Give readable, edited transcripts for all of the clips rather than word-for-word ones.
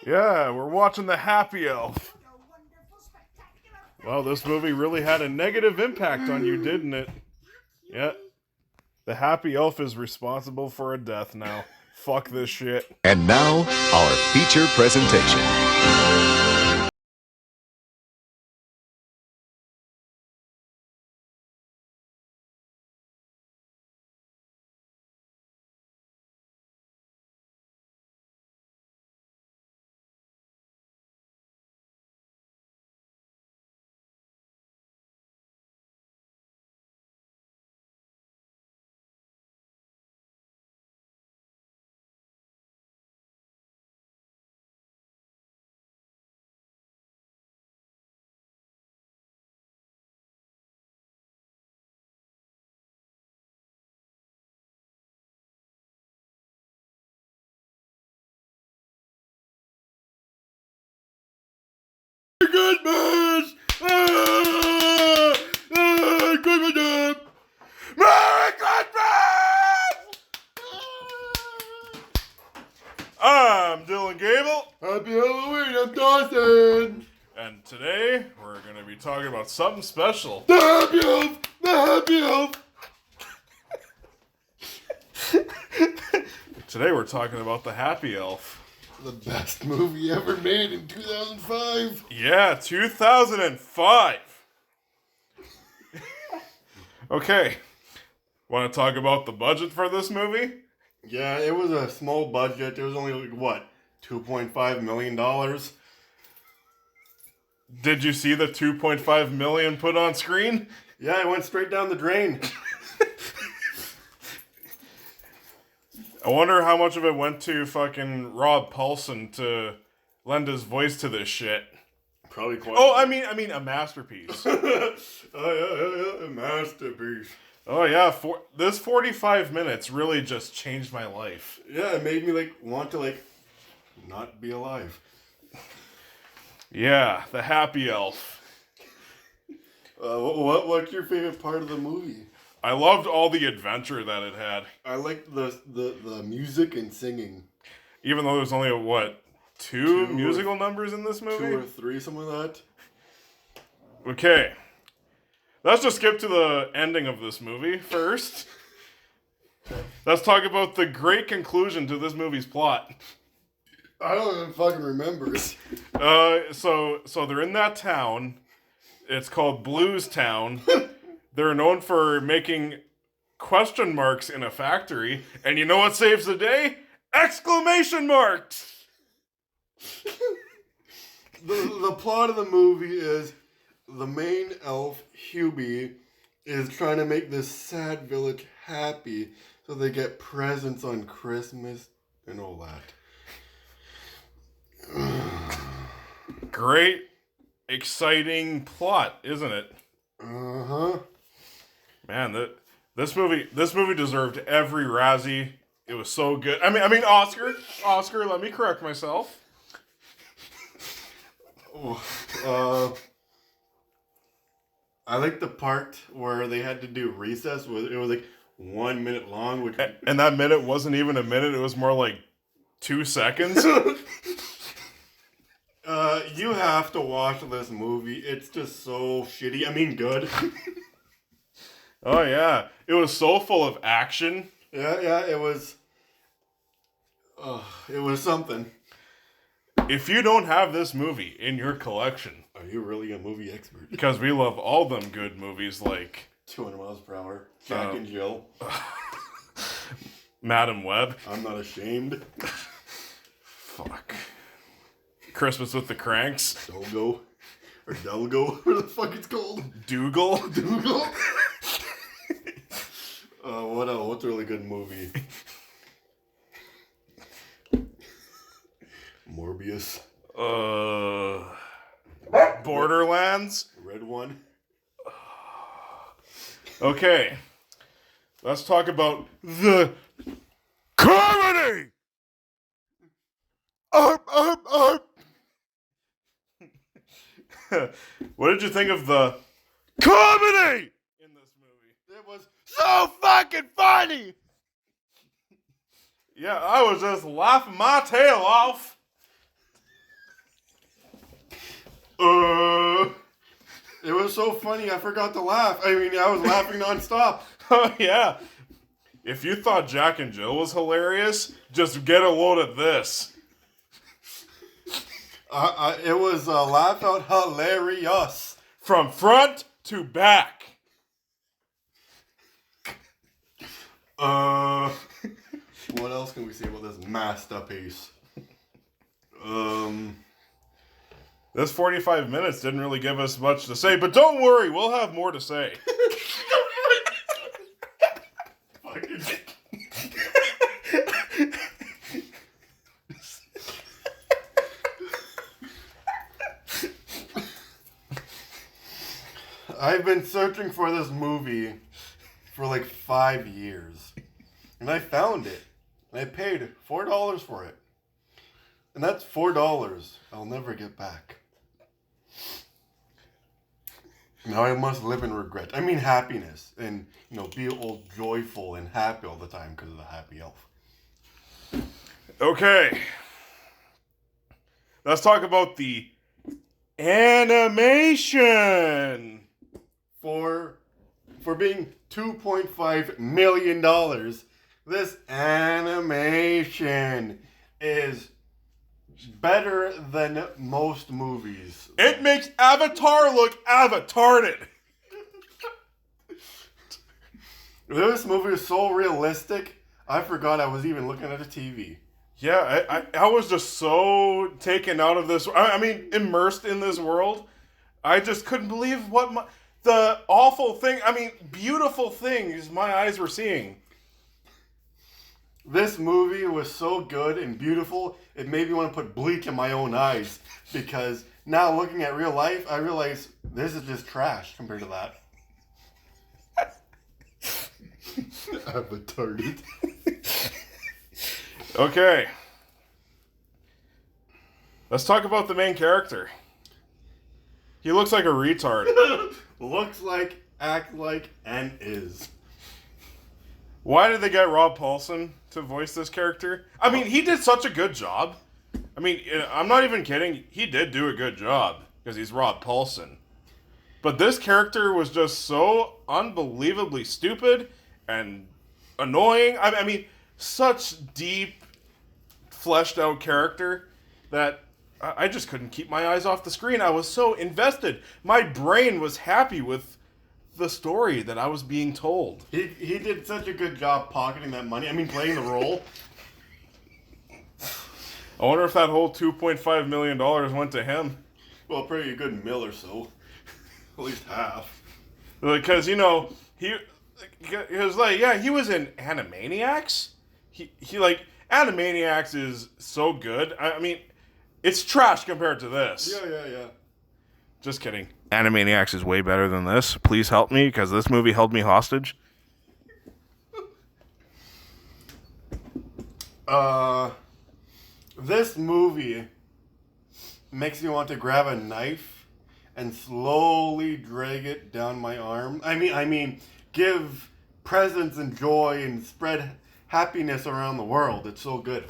Yeah, we're watching The Happy Elf. Well, this movie really had a negative impact on you, didn't it? Yeah. The Happy Elf is responsible for a death now. Fuck this shit. And now, our feature presentation. Christmas! Christmas time! Merry Christmas! I'm Dylan Gable. Happy Halloween, I'm Dawson! And today, we're going to be talking about something special. The Happy Elf! The Happy Elf! Today, we're talking about The Happy Elf. The best movie ever made in 2005. Yeah, 2005. Okay. Want to talk about the budget for this movie? Yeah, it was a small budget. It was only, like, what, $2.5 million? Did you see the 2.5 million put on screen? Yeah, it went straight down the drain. I wonder how much of it went to fucking Rob Paulson to lend his voice to this shit. Probably quite. Oh, I mean a masterpiece. A masterpiece. Oh yeah, this 45 minutes really just changed my life. Yeah, it made me, want to, not be alive. Yeah, The Happy Elf. What's your favorite part of the movie? I loved all the adventure that it had. I liked the music and singing. Even though there's only, two musical numbers in this movie? 2 or 3, something like that. Okay. Let's just skip to the ending of this movie first. Let's talk about the great conclusion to this movie's plot. I don't even fucking remember. So they're in that town. It's called Blues Town. They're known for making question marks in a factory. And you know what saves the day? Exclamation marks! The plot of the movie is the main elf, Hubie, is trying to make this sad village happy so they get presents on Christmas and all that. Great, exciting plot, isn't it? Uh-huh. Man, this movie deserved every Razzie. It was so good. I mean Oscar. Oscar, let me correct myself. I like the part where they had to do recess. It was 1 minute long. Which... And that minute wasn't even a minute. It was more like 2 seconds. You have to watch this movie. It's just so shitty. I mean, good. Oh, yeah. It was so full of action. Yeah, it was... it was something. If you don't have this movie in your collection... Are you really a movie expert? Because we love all them good movies like... 200 Miles Per Hour. Jack and Jill. Madam Web. I'm Not Ashamed. Fuck. Christmas with the Cranks. Dolgo. Or Delgo. What the fuck it's called? Dougal. Dougal? What else? What's a really good movie? Morbius. Borderlands. Red One. Okay. Let's talk about the comedy! What did you think of the comedy in this movie? It was so fucking funny! Yeah, I was just laughing my tail off. It was so funny, I forgot to laugh. I mean, I was laughing nonstop. Oh, yeah. If you thought Jack and Jill was hilarious, just get a load of this. It was laugh out hilarious. From front to back. What else can we say about this masterpiece? This 45 minutes didn't really give us much to say, but don't worry, we'll have more to say. I've been searching for this movie for like 5 years. And I found it. And I paid $4 for it. And that's $4 I'll never get back. Now I must live in regret. I mean happiness. And, be all joyful and happy all the time because of the happy elf. Okay. Let's talk about the animation. For being $2.5 million, this animation is better than most movies. It makes Avatar look avatarded. This movie is so realistic, I forgot I was even looking at a TV. Yeah, I was just so taken out of this. I mean, immersed in this world. I just couldn't believe the awful thing. I mean, beautiful things my eyes were seeing. This movie was so good and beautiful, it made me want to put bleach in my own eyes. Because now looking at real life, I realize this is just trash compared to that. I'm retarded. Okay. Let's talk about the main character. He looks like a retard. Looks like, act like, and is. Why did they get Rob Paulson to voice this character? I mean, he did such a good job. I mean, I'm not even kidding. He did do a good job because he's Rob Paulson. But this character was just so unbelievably stupid and annoying. I mean, such deep, fleshed out character that I just couldn't keep my eyes off the screen. I was so invested. My brain was happy with the story that I was being told. He did such a good job pocketing that money. I mean, playing the role. I wonder if that whole $2.5 million went to him. Well, probably a good mill or so. At least half. Because, he was like, yeah, he was in Animaniacs. He Animaniacs is so good. I mean, it's trash compared to this. Yeah. Just kidding. Animaniacs is way better than this. Please help me, because this movie held me hostage. This movie makes me want to grab a knife and slowly drag it down my arm. I mean, give presents and joy and spread happiness around the world. It's so good.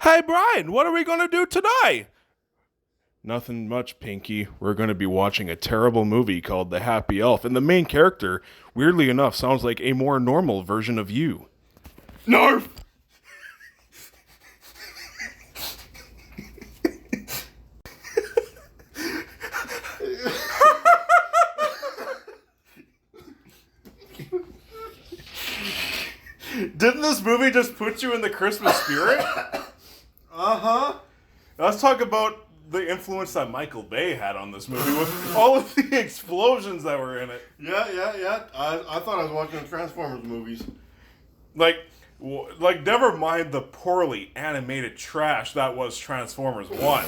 Hey, Brian, what are we going to do today? Nothing much, Pinky. We're going to be watching a terrible movie called The Happy Elf, and the main character, weirdly enough, sounds like a more normal version of you. Narf! Didn't this movie just put you in the Christmas spirit? Uh-huh. Let's talk about the influence that Michael Bay had on this movie with all of the explosions that were in it. Yeah. I thought I was watching the Transformers movies. Like, never mind the poorly animated trash that was Transformers 1.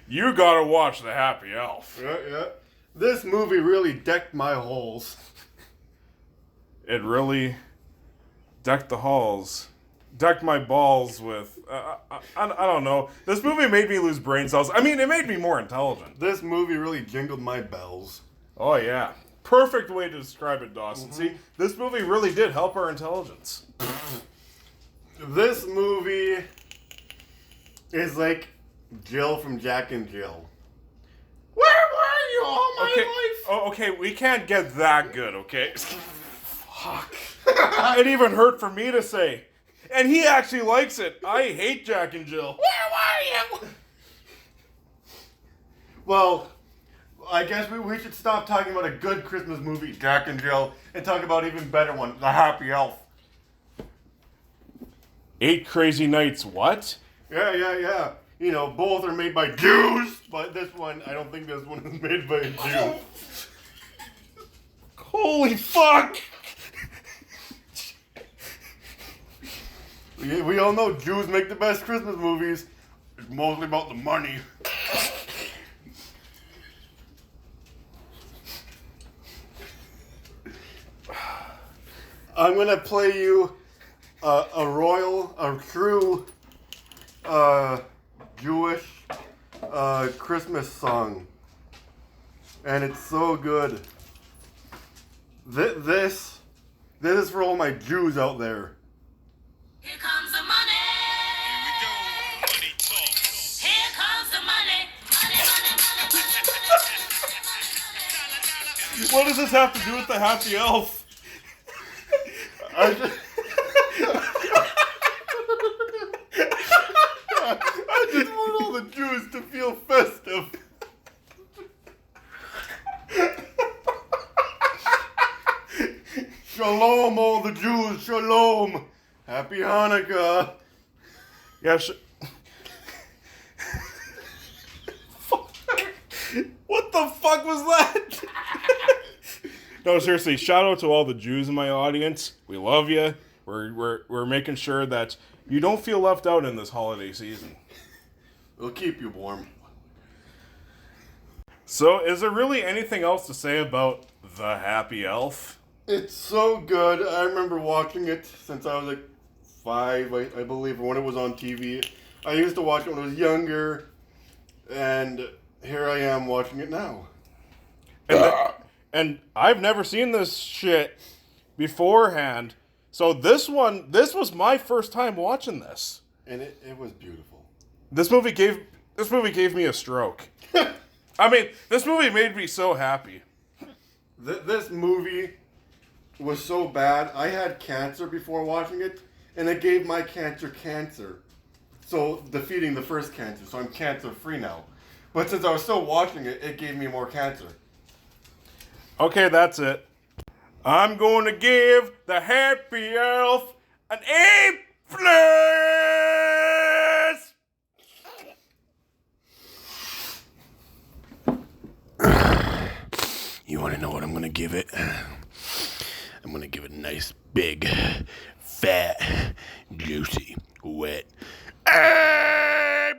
You gotta watch The Happy Elf. Yeah. This movie really decked my halls. It really decked the halls. Decked my balls with... I don't know. This movie made me lose brain cells. I mean, it made me more intelligent. This movie really jingled my bells. Oh, yeah. Perfect way to describe it, Dawson. Mm-hmm. See, this movie really did help our intelligence. This movie is like Jill from Jack and Jill. Where Okay. life. Oh, okay. We can't get that good. Okay. Fuck. It even hurt for me to say, and he actually likes it. I hate Jack and Jill. Where were you? Well, I guess we should stop talking about a good Christmas movie, Jack and Jill, and talk about an even better one, The Happy Elf. 8 Crazy Nights. What? Yeah. You know, both are made by Jews, but this one, I don't think this one is made by a Jew. Holy fuck! We all know Jews make the best Christmas movies. It's mostly about the money. I'm gonna play you a true Jewish Christmas song, and it's so good. This is for all my Jews out there. Here comes the money. Here we go. Money talk. Here comes the money. Money. What does this have to do with the Happy Elf? I just want all the Jews to feel festive. Shalom, all the Jews. Shalom. Happy Hanukkah. Yeah. What the fuck was that? No, seriously. Shout out to all the Jews in my audience. We love you. We're making sure that you don't feel left out in this holiday season. It'll keep you warm. So, is there really anything else to say about The Happy Elf? It's so good. I remember watching it since I was like 5, I believe, when it was on TV. I used to watch it when I was younger, and here I am watching it now. And I've never seen this shit beforehand. So this was my first time watching this. And it was beautiful. This movie gave me a stroke. I mean, this movie made me so happy. This movie was so bad. I had cancer before watching it, and it gave my cancer. So defeating the first cancer. So I'm cancer free now. But since I was still watching it, it gave me more cancer. Okay, that's it. I'm going to give The Happy Elf an A+. You want to know what I'm going to give it? I'm going to give it a nice, big, fat, juicy, wet A+.